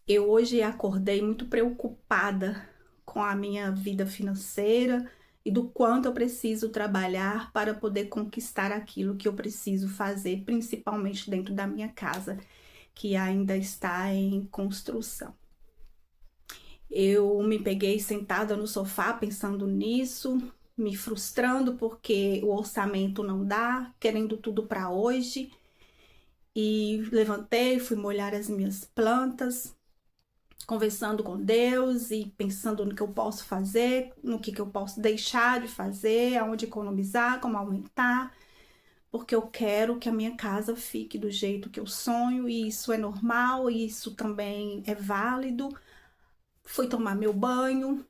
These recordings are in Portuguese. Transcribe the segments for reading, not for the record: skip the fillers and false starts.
Eu hoje acordei muito preocupada com a minha vida financeira e do quanto eu preciso trabalhar para poder conquistar aquilo que eu preciso fazer, principalmente dentro da minha casa, que ainda está em construção. Eu me peguei sentada no sofá pensando nisso, me frustrando porque o orçamento não dá, querendo tudo para hoje, e levantei, fui molhar as minhas plantas, conversando com Deus e pensando no que eu posso fazer, no que eu posso deixar de fazer, aonde economizar, como aumentar, porque eu quero que a minha casa fique do jeito que eu sonho e isso é normal, e isso também é válido. Fui tomar meu banho,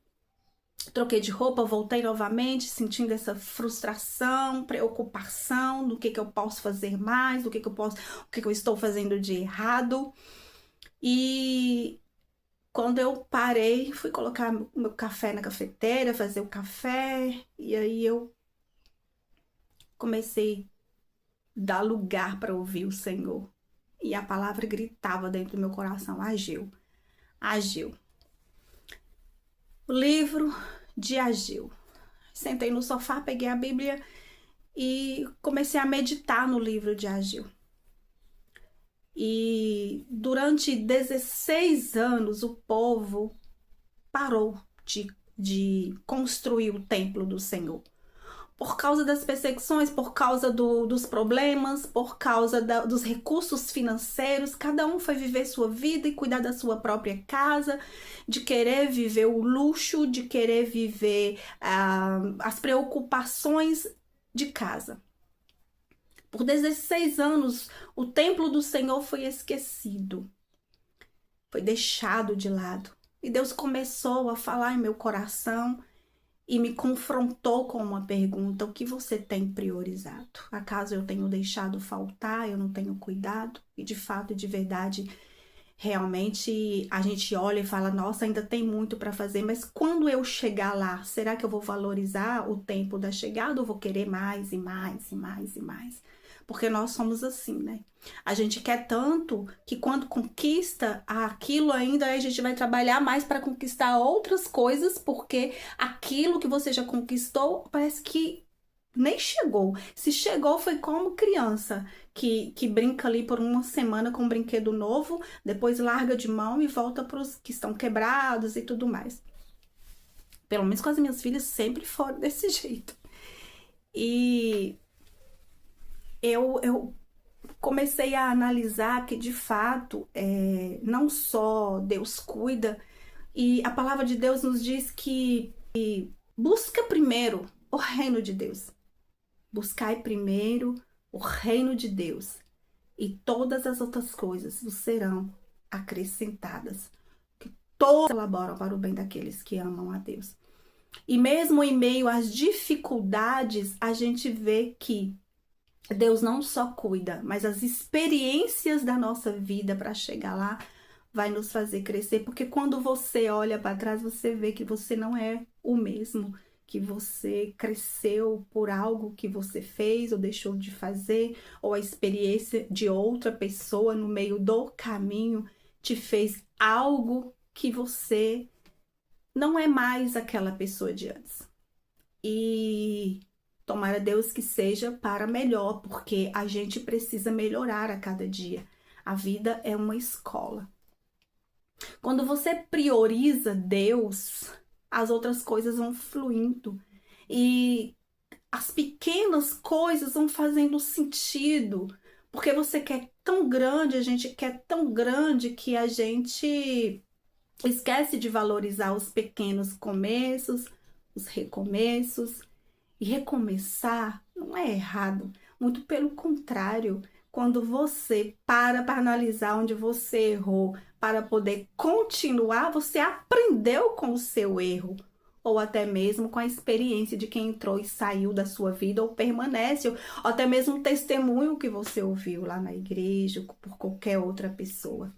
troquei de roupa, voltei novamente, sentindo essa frustração, preocupação do que eu posso fazer mais, do que eu posso, o que eu estou fazendo de errado. E quando eu parei, fui colocar meu café na cafeteira, fazer o café, e aí eu comecei a dar lugar para ouvir o Senhor. E a palavra gritava dentro do meu coração: Ageu, Ageu. O livro de Ageu. Sentei no sofá, peguei a Bíblia e comecei a meditar no livro de Ageu. E durante 16 anos o povo parou de construir o templo do Senhor. Por causa das perseguições, por causa dos problemas, por causa dos recursos financeiros, cada um foi viver sua vida e cuidar da sua própria casa, de querer viver o luxo, de querer viver as preocupações de casa. Por 16 anos, o templo do Senhor foi esquecido, foi deixado de lado. E Deus começou a falar em meu coração e me confrontou com uma pergunta: o que você tem priorizado? Acaso eu tenho deixado faltar, eu não tenho cuidado? E de fato, de verdade, realmente a gente olha e fala: nossa, ainda tem muito para fazer, mas quando eu chegar lá, será que eu vou valorizar o tempo da chegada ou vou querer mais e mais e mais e mais? Porque nós somos assim, né? A gente quer tanto que quando conquista aquilo ainda, a gente vai trabalhar mais para conquistar outras coisas, porque aquilo que você já conquistou parece que nem chegou. Se chegou, foi como criança que brinca ali por uma semana com um brinquedo novo, depois larga de mão e volta para os que estão quebrados e tudo mais. Pelo menos com as minhas filhas sempre foram desse jeito. E eu comecei a analisar que de fato não só Deus cuida, e a palavra de Deus nos diz que busca primeiro o reino de Deus. Buscai primeiro o reino de Deus, e todas as outras coisas vos serão acrescentadas. Que todos colaboram para o bem daqueles que amam a Deus. E mesmo em meio às dificuldades, a gente vê que Deus não só cuida, mas as experiências da nossa vida para chegar lá vai nos fazer crescer, porque quando você olha para trás, você vê que você não é o mesmo, que você cresceu por algo que você fez ou deixou de fazer, ou a experiência de outra pessoa no meio do caminho te fez algo que você não é mais aquela pessoa de antes. E tomara Deus que seja para melhor, porque a gente precisa melhorar a cada dia. A vida é uma escola. Quando você prioriza Deus, as outras coisas vão fluindo e as pequenas coisas vão fazendo sentido, porque você quer tão grande, a gente quer tão grande que a gente esquece de valorizar os pequenos começos, os recomeços. E recomeçar não é errado, muito pelo contrário. Quando você para analisar onde você errou, para poder continuar, você aprendeu com o seu erro, ou até mesmo com a experiência de quem entrou e saiu da sua vida, ou permanece, ou até mesmo um testemunho que você ouviu lá na igreja, ou por qualquer outra pessoa.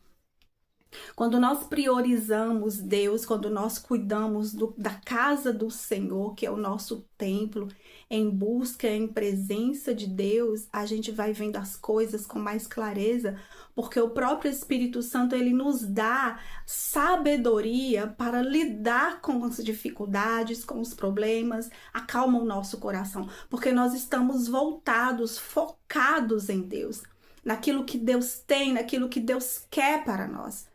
Quando nós priorizamos Deus, quando nós cuidamos da casa do Senhor, que é o nosso templo, em busca, em presença de Deus, a gente vai vendo as coisas com mais clareza, porque o próprio Espírito Santo, ele nos dá sabedoria para lidar com as dificuldades, com os problemas, acalma o nosso coração, porque nós estamos voltados, focados em Deus, naquilo que Deus tem, naquilo que Deus quer para nós.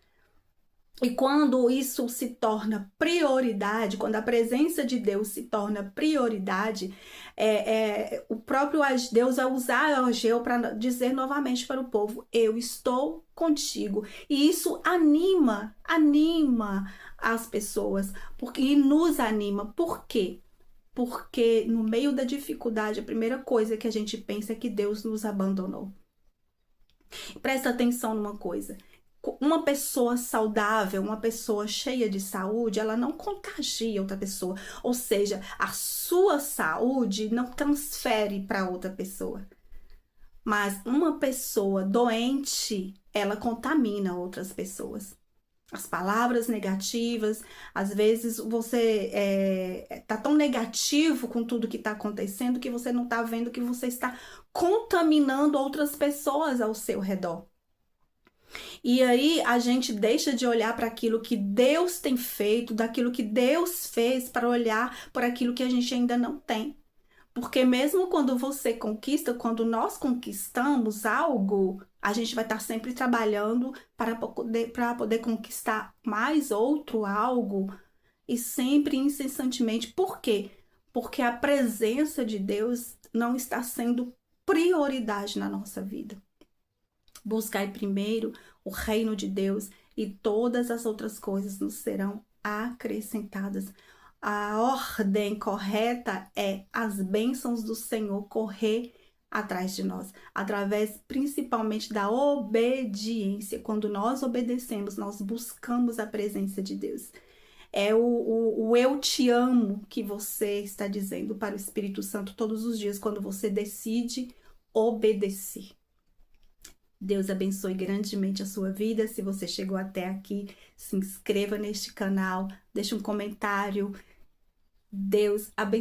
E quando isso se torna prioridade, quando a presença de Deus se torna prioridade, o próprio Deus vai usar Ageu para dizer novamente para o povo: eu estou contigo. E isso anima as pessoas, e nos anima. Por quê? Porque no meio da dificuldade, a primeira coisa que a gente pensa é que Deus nos abandonou. Presta atenção numa coisa. Uma pessoa saudável, uma pessoa cheia de saúde, ela não contagia outra pessoa. Ou seja, a sua saúde não transfere para outra pessoa. Mas uma pessoa doente, ela contamina outras pessoas. As palavras negativas, às vezes você tá tão negativo com tudo que está acontecendo que você não está vendo que você está contaminando outras pessoas ao seu redor. E aí a gente deixa de olhar para aquilo que Deus tem feito, daquilo que Deus fez, para olhar por aquilo que a gente ainda não tem. Porque mesmo quando você conquista, quando nós conquistamos algo, a gente vai estar sempre trabalhando para poder conquistar mais outro algo, e sempre incessantemente. Por quê? Porque a presença de Deus não está sendo prioridade na nossa vida. Buscai primeiro o reino de Deus e todas as outras coisas nos serão acrescentadas. A ordem correta é as bênçãos do Senhor correr atrás de nós, através principalmente da obediência. Quando nós obedecemos, nós buscamos a presença de Deus. É o eu te amo que você está dizendo para o Espírito Santo todos os dias, quando você decide obedecer. Deus abençoe grandemente a sua vida. Se você chegou até aqui, se inscreva neste canal, deixe um comentário. Deus abençoe.